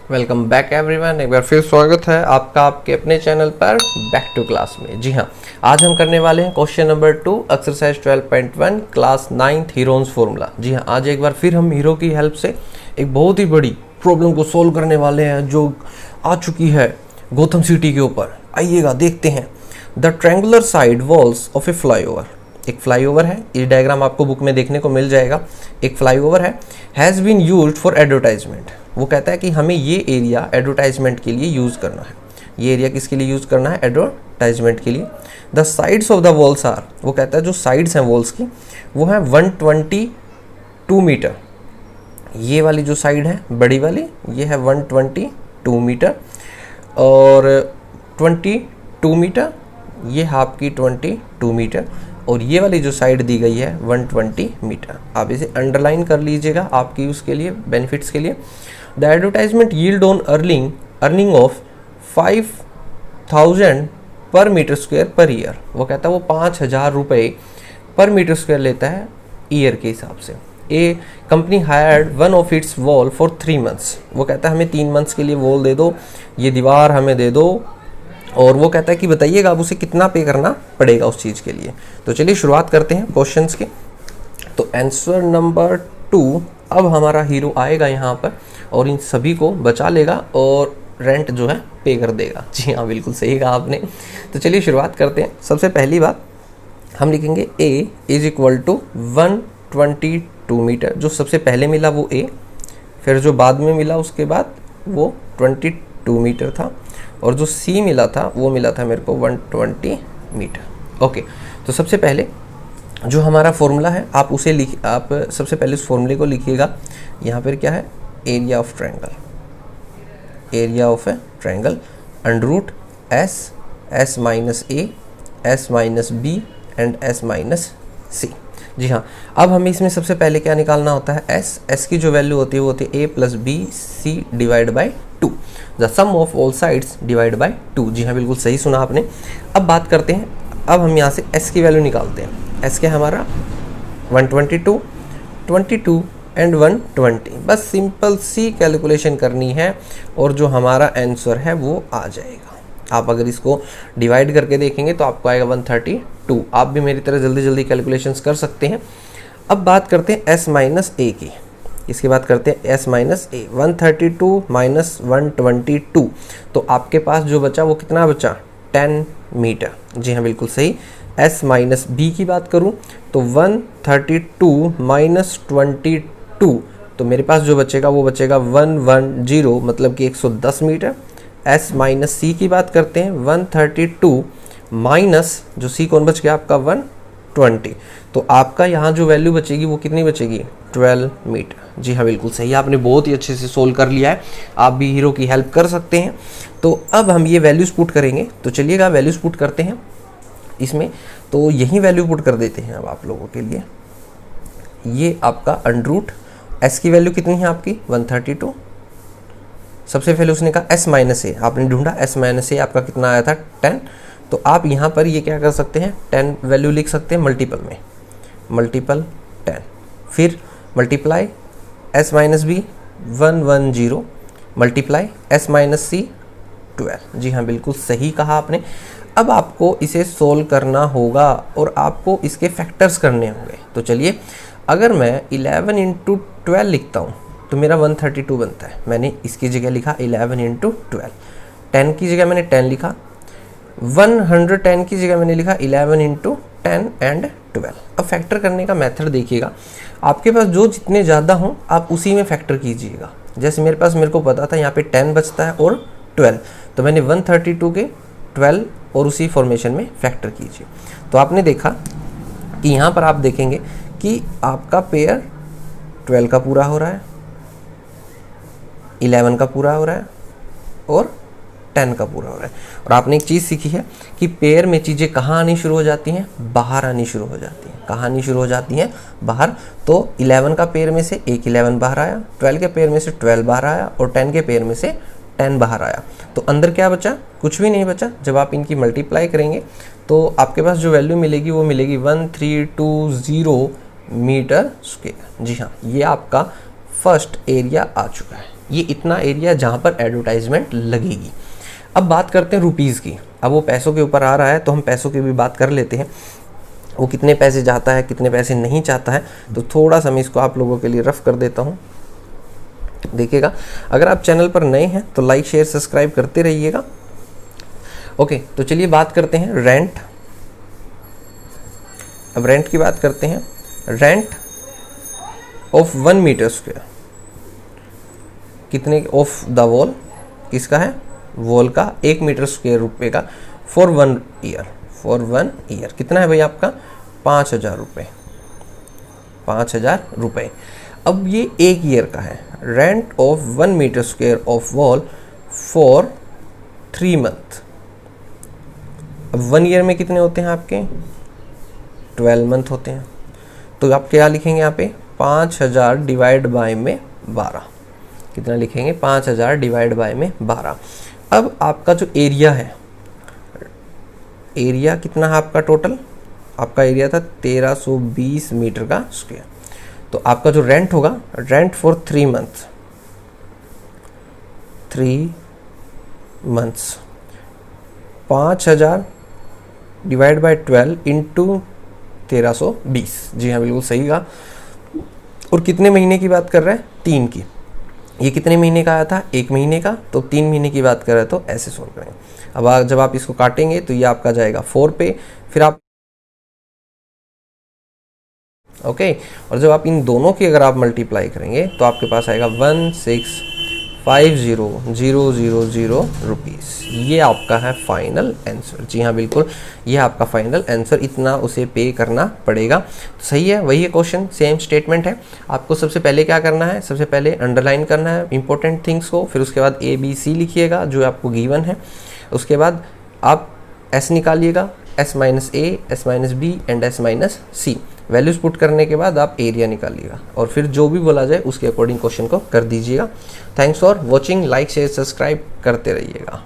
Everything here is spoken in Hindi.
Welcome back everyone. एक बार फिर स्वागत है आपका आपके अपने चैनल पर बैक टू क्लास में। जी हाँ, आज हम करने वाले हैं question number 2 exercise 12.1 class 9th Heron's formula. जी हाँ, आज एक बार फिर हम हीरो की हेल्प से एक बहुत ही बड़ी प्रॉब्लम को सोल्व करने वाले हैं जो आ चुकी है गौतम सिटी के ऊपर। आइएगा देखते हैं। The triangular side walls of A flyover, एक फ्लाईओवर है, ये डायग्राम आपको बुक में देखने को मिल जाएगा। एक फ्लाईओवर है, has been used for advertisement. वो कहता है कि हमें ये एरिया एडवर्टाइजमेंट के लिए यूज़ करना है। ये एरिया किसके लिए यूज़ करना है? एडवर्टाइजमेंट के लिए। The sides of the walls are, वो कहता है जो साइड्स हैं वॉल्स की वो है 122 मीटर। ये वाली जो साइड है बड़ी वाली ये है 122 मीटर और 22 मीटर ये है आपकी 22 मीटर और ये वाली जो साइड दी गई है 120 मीटर। आप इसे अंडरलाइन कर लीजिएगा आपकी उसके लिए बेनिफिट्स के लिए। The advertisement yield on earning of 5000 पर मीटर स्क्वायर पर ईयर। वो कहता है वो 5000 रुपये पर मीटर स्क्वायर लेता है ईयर के हिसाब से। A company hired one of its wall for 3 months. वो कहता है हमें 3 मंथ्स के लिए वॉल दे दो, ये दीवार हमें दे दो। और वो कहता है कि बताइएगा अब उसे कितना पे करना पड़ेगा उस चीज़ के लिए। तो चलिए शुरुआत करते हैं क्वेश्चंस के। तो आंसर नंबर 2, अब हमारा हीरो आएगा यहाँ पर और इन सभी को बचा लेगा और रेंट जो है पे कर देगा। जी हाँ, बिल्कुल सही कहा आपने। तो चलिए शुरुआत करते हैं। सबसे पहली बात हम लिखेंगे ए इज इक्वल टू 122 मीटर। जो सबसे पहले मिला वो ए, फिर जो बाद में मिला उसके बाद वो 22 मीटर था और जो सी मिला था वो मिला था मेरे को 120 मीटर। ओके, तो सबसे पहले जो हमारा फॉर्मूला है आप सबसे पहले उस फॉर्मूले को लिखिएगा। यहाँ पर क्या है? Area of triangle, area of a triangle under root s minus a, s minus b and s minus c. जी हाँ, अब हमें इसमें सबसे पहले क्या निकालना होता है? एस की जो वैल्यू होती है वो होती है a plus b c divide by 2, the sum of all sides divide by 2। जी हाँ, बिल्कुल सही सुना आपने। अब बात करते हैं, अब हम यहाँ से एस की वैल्यू निकालते हैं। एस क्या है हमारा? 122, 22 एंड 120। बस सिंपल सी कैलकुलेशन करनी है और जो हमारा आंसर है वो आ जाएगा। आप अगर इसको डिवाइड करके देखेंगे तो आपको आएगा 132। आप भी मेरी तरह जल्दी जल्दी कैलकुलेशंस कर सकते हैं। अब बात करते हैं एस माइनस ए की। इसकी बात करते हैं एस माइनस ए। 132 माइनस 122, तो आपके पास जो बचा वो कितना बचा? 10 मीटर। जी हाँ, बिल्कुल सही। एस माइनस बी की बात करूं तो 132 माइनस 22, तो मेरे पास जो बचेगा वो बचेगा 110, मतलब कि 110 मीटर। एस माइनस सी की बात करते हैं 132 माइनस जो सी कौन बच गया आपका 120, तो आपका यहाँ जो वैल्यू बचेगी वो कितनी बचेगी? 12 मीटर। जी हाँ, बिल्कुल सही। आपने बहुत ही अच्छे से सोल्व कर लिया है। आप भी हीरो की हेल्प कर सकते हैं। तो अब हम ये वैल्यूज़ पुट करेंगे। तो चलिएगा वैल्यूज़ पुट करते हैं इसमें। तो यही वैल्यू पुट कर देते हैं अब आप लोगों के लिए। ये आपका अंडर रूट एस की वैल्यू कितनी है आपकी? 132। सबसे पहले उसने कहा एस माइनस ए, आपने ढूंढा एस माइनस ए आपका कितना आया था? 10। तो आप यहाँ पर ये क्या कर सकते हैं? 10 वैल्यू लिख सकते हैं मल्टीपल में, मल्टीपल 10, फिर multiply s minus b 110 multiply s minus c 12। जी हाँ, बिल्कुल सही कहा आपने। अब आपको इसे सोल्व करना होगा और आपको इसके फैक्टर्स करने होंगे। तो चलिए, अगर मैं 11 इंटू 12 लिखता हूँ तो मेरा 132 बनता है। मैंने इसकी जगह लिखा 11 इंटू 12। 10 की जगह मैंने 10 लिखा। 110 की जगह मैंने लिखा 11 इंटू 10 एंड 12। अब फैक्टर करने का मेथड देखिएगा, आपके पास जो जितने ज़्यादा हों आप उसी में फैक्टर कीजिएगा। जैसे मेरे को पता था यहाँ पे 10 बचता है और 12, तो मैंने 132 के 12 और उसी फॉर्मेशन में फैक्टर कीजिए। तो आपने देखा कि यहाँ पर आप देखेंगे कि आपका पेयर 12 का पूरा हो रहा है, 11 का पूरा हो रहा है और 10 का पूरा हो रहा है। और आपने एक चीज़ सीखी है कि पेयर में चीज़ें कहाँ आनी शुरू हो जाती हैं? बाहर आनी शुरू हो जाती हैं। कहाँ आनी शुरू हो जाती हैं? बाहर। तो 11 का पेयर में से एक 11 बाहर आया, 12 के पेयर में से 12 बाहर आया और 10 के पेयर में से 10 बाहर आया। तो अंदर क्या बचा? कुछ भी नहीं बचा। जब आप इनकी मल्टीप्लाई करेंगे तो आपके पास जो वैल्यू मिलेगी वो मिलेगी 1320 मीटर स्क्वायर। जी हाँ, ये आपका फर्स्ट एरिया आ चुका है। ये इतना एरिया जहाँ पर एडवर्टाइजमेंट लगेगी। अब बात करते हैं रुपीज़ की। अब वो पैसों के ऊपर आ रहा है तो हम पैसों की भी बात कर लेते हैं। वो कितने पैसे चाहता है, कितने पैसे नहीं चाहता है। तो थोड़ा सा मैं इसको आप लोगों के लिए रफ कर देता हूँ, देखिएगा। अगर आप चैनल पर नए हैं तो लाइक शेयर सब्सक्राइब करते रहिएगा। ओके, तो चलिए बात करते हैं रेंट। अब रेंट की बात करते हैं। रेंट ऑफ 1 मीटर स्क्वायर, कितने ऑफ द वॉल, किसका है, वॉल का, 1 मीटर स्क्वायर रुपये का फॉर 1 ईयर। फॉर 1 ईयर कितना है भाई आपका, 5,000 रुपये, 5,000 रुपये। अब ये 1 ईयर का है। Rent of 1 metre square of wall for 3 month. अब 1 ईयर में कितने होते हैं आपके, 12 मंथ होते हैं। तो आप क्या लिखेंगे यहाँ पे, 5,000 डिवाइड बाय में 12। कितना लिखेंगे, 5,000 डिवाइड बाय में 12। अब आपका जो एरिया है, एरिया कितना है आपका टोटल, आपका एरिया था 1320 मीटर का स्क्वायर। तो आपका जो रेंट होगा, rent for 3 month, 3 months, 5,000 divide by 12 into 1320। जी हाँ, बिल्कुल सही कहा। और कितने महीने की बात कर रहे हैं, 3 की। ये कितने महीने का आया था, 1 महीने का। तो 3 महीने की बात कर रहे हैं तो ऐसे सोल्व करेंगे। अब जब आप इसको काटेंगे तो ये आपका जाएगा 4 पे, फिर आप ओके। और जब आप इन दोनों की अगर आप मल्टीप्लाई करेंगे तो आपके पास आएगा 1650,000 रुपीज़। ये आपका है फाइनल आंसर। जी हाँ, बिल्कुल, ये आपका फाइनल आंसर। इतना उसे पे करना पड़ेगा। तो सही है, वही है क्वेश्चन, सेम स्टेटमेंट है। आपको सबसे पहले क्या करना है, सबसे पहले अंडरलाइन करना है इंपॉर्टेंट थिंग्स को, फिर उसके बाद ABC लिखिएगा जो आपको गिवन है। उसके बाद आप S निकालिएगा, S-A, S-B and S-C। Values put करने के बाद आप एरिया निकालिएगा और फिर जो भी बोला जाए उसके अकॉर्डिंग क्वेश्चन को कर दीजिएगा। Thanks for watching, like share subscribe करते रहिएगा।